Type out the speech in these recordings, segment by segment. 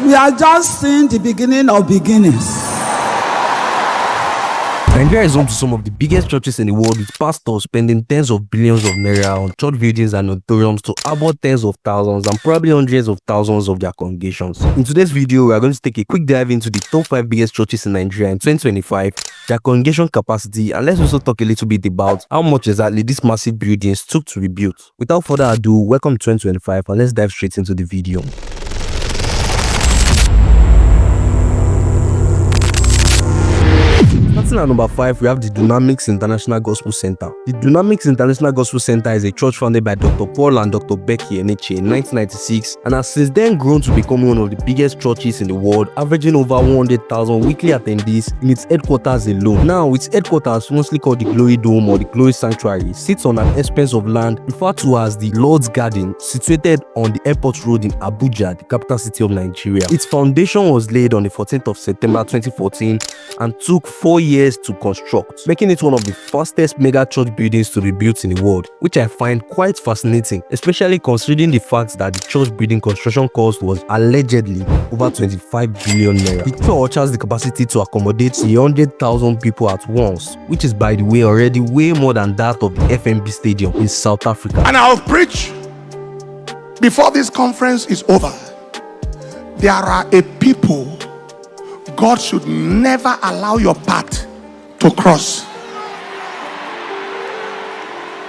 We are just seeing the beginning of beginnings. Nigeria is home to some of the biggest churches in the world, with pastors spending tens of billions of naira on church buildings and auditoriums to about tens of thousands and probably hundreds of thousands of their congregations. In today's video, we are going to take a quick dive into the top 5 biggest churches in Nigeria in 2025, their congregation capacity, and let's also talk a little bit about how much exactly these massive buildings took to rebuild. Without further ado, welcome to 2025 and let's dive straight into the video. Starting at number 5, we have the Dynamics International Gospel Center. The Dynamics International Gospel Center is a church founded by Dr. Paul and Dr. Becky Eneche in 1996 and has since then grown to become one of the biggest churches in the world, averaging over 100,000 weekly attendees in its headquarters alone. Now, its headquarters, mostly called the Glory Dome or the Glory Sanctuary, sits on an expanse of land referred to as the Lord's Garden, situated on the Airport Road in Abuja, the capital city of Nigeria. Its foundation was laid on the 14th of September 2014 and took 4 years to construct, making it one of the fastest mega church buildings to be built in the world, which I find quite fascinating, especially considering the fact that the church building construction cost was allegedly over 25 billion naira. The church has the capacity to accommodate 100,000 people at once, which is, by the way, already way more than that of the FMB Stadium in South Africa. And I'll preach before this conference is over. There are a people God should never allow your path to cross.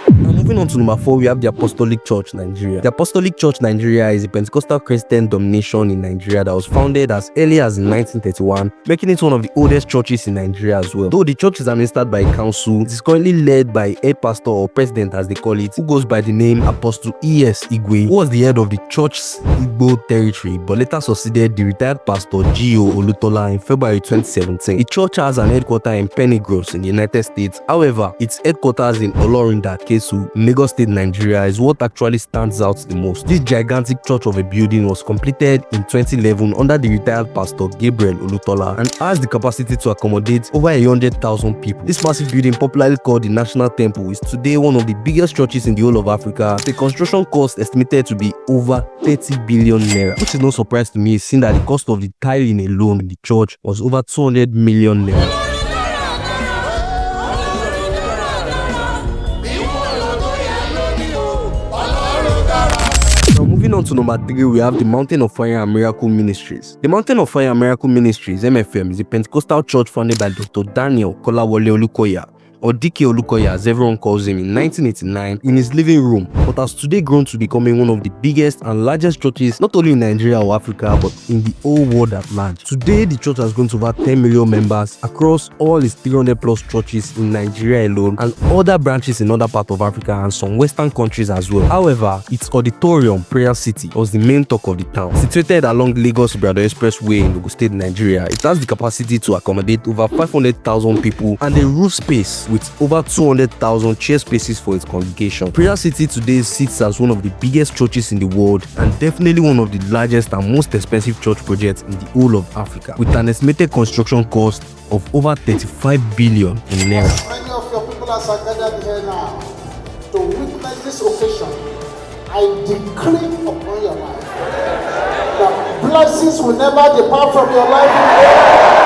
Moving on to number 4, we have the Apostolic Church Nigeria. The Apostolic Church Nigeria is a Pentecostal Christian denomination in Nigeria that was founded as early as in 1931, making it one of the oldest churches in Nigeria as well. Though the church is administered by a council, it is currently led by a head pastor or president as they call it, who goes by the name Apostle E.S. Igwe, who was the head of the church's Igbo territory but later succeeded the retired pastor G.O. Olutola in February 2017. The church has an headquarters in Pennygroves in the United States. However, its headquarters in Olorinda, Kesu, Lagos State, Nigeria is what actually stands out the most. This gigantic church of a building was completed in 2011 under the retired pastor Gabriel Olutola and has the capacity to accommodate over 100,000 people. This massive building, popularly called the National Temple, is today one of the biggest churches in the whole of Africa. The construction cost estimated to be over 30 billion naira, which is no surprise to me, seeing that the cost of the tiling alone in the church was over 200 million naira. Moving on to number 3, we have the Mountain of Fire and Miracle Ministries. The Mountain of Fire and Miracle Ministries, MFM, is a Pentecostal church founded by Dr. Daniel Kolawole Olukoya, or DK Olukoya as everyone calls him, in 1989 in his living room, but has today grown to becoming one of the biggest and largest churches not only in Nigeria or Africa but in the whole world at large. Today, the church has grown to over 10 million members across all its 300 plus churches in Nigeria alone and other branches in other parts of Africa and some western countries as well. However, its auditorium, Prayer City, was the main talk of the town. Situated along Lagos-Ibadan Expressway in Lagos State, Nigeria, it has the capacity to accommodate over 500,000 people and a roof space with over 200,000 chair spaces for its congregation. Prayer City today sits as one of the biggest churches in the world and definitely one of the largest and most expensive church projects in the whole of Africa, with an estimated construction cost of over 35 billion in naira. Many of your people are gathered here now to witness this occasion. I decree upon your life that blessings will never depart from your life.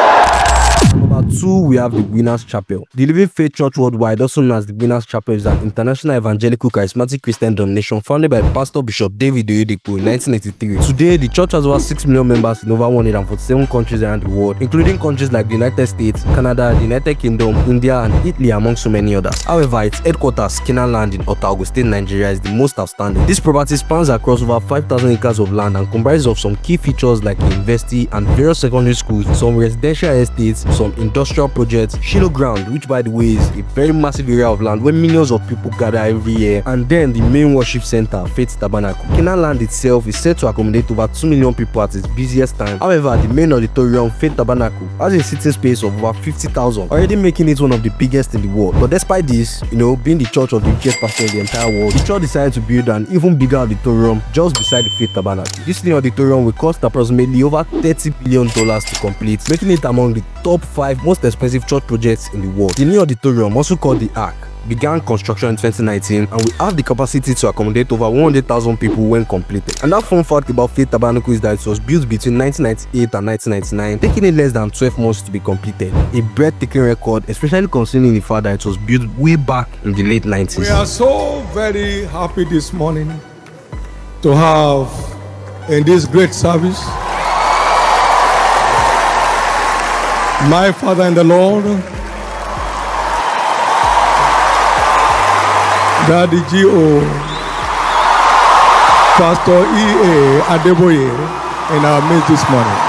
Number 2, we have the Winners Chapel. The Living Faith Church Worldwide, also known as the Winners Chapel, is an international evangelical charismatic Christian denomination founded by Pastor Bishop David Oyedepo in 1983. Today, the church has over 6 million members in over 147 countries around the world, including countries like the United States, Canada, the United Kingdom, India, and Italy, among so many others. However, its headquarters, Canaan Land in Otago State, Nigeria, is the most outstanding. This property spans across over 5,000 acres of land and comprises of some key features like a university and various secondary schools, some residential estates, some industrial projects, Shiloh Ground, which by the way is a very massive area of land where millions of people gather every year, and then the main worship center, Faith Tabernacle. Canaan Land itself is said to accommodate over 2 million people at its busiest time. However, the main auditorium, Faith Tabernacle, has a seating space of over 50,000, already making it one of the biggest in the world. But despite this, being the church of the richest pastor in the entire world, the church decided to build an even bigger auditorium just beside the Faith Tabernacle. This new auditorium will cost approximately over $30 billion to complete, making it among the top 5 most expensive church projects in the world. The new auditorium, also called the Ark, began construction in 2019 and will have the capacity to accommodate over 100,000 people when completed. And that fun fact about Faith Tabernacle is that it was built between 1998 and 1999, taking it less than 12 months to be completed. A breathtaking record, especially considering the fact that it was built way back in the late 90s. We are so very happy this morning to have in this great service my father in the Lord, Daddy G.O., Pastor E.A. Adeboye in our midst this morning.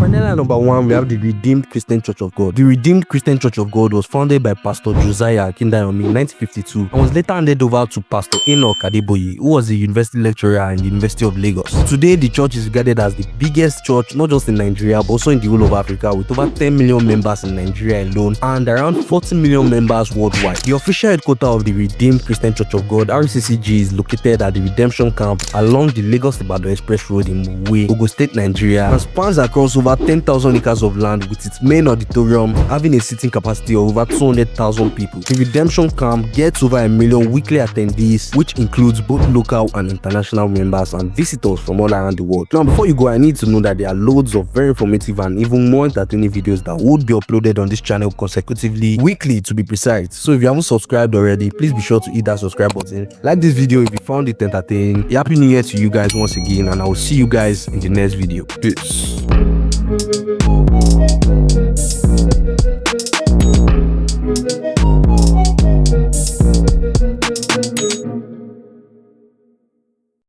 Finally, at number 1, we have the Redeemed Christian Church of God. The Redeemed Christian Church of God was founded by Pastor Josiah Akindayomi in 1952 and was later handed over to Pastor Enoch Adeboye, who was a university lecturer in the University of Lagos. Today, the church is regarded as the biggest church not just in Nigeria but also in the whole of Africa, with over 10 million members in Nigeria alone and around 40 million members worldwide. The official headquarters of the Redeemed Christian Church of God, rccg, is located at the Redemption Camp along the Lagos-Ibadan Express Road in Mowe, Ogun State, Nigeria, and spans across over 10,000 acres of land, with its main auditorium having a seating capacity of over 200,000 people. The Redemption Camp gets over 1 million weekly attendees, which includes both local and international members and visitors from all around the world. Now, before you go, I need to know that there are loads of very informative and even more entertaining videos that would be uploaded on this channel consecutively, weekly to be precise. So if you haven't subscribed already, please be sure to hit that subscribe button. Like this video if you found it entertaining. Happy New Year to you guys once again, and I will see you guys in the next video. Peace.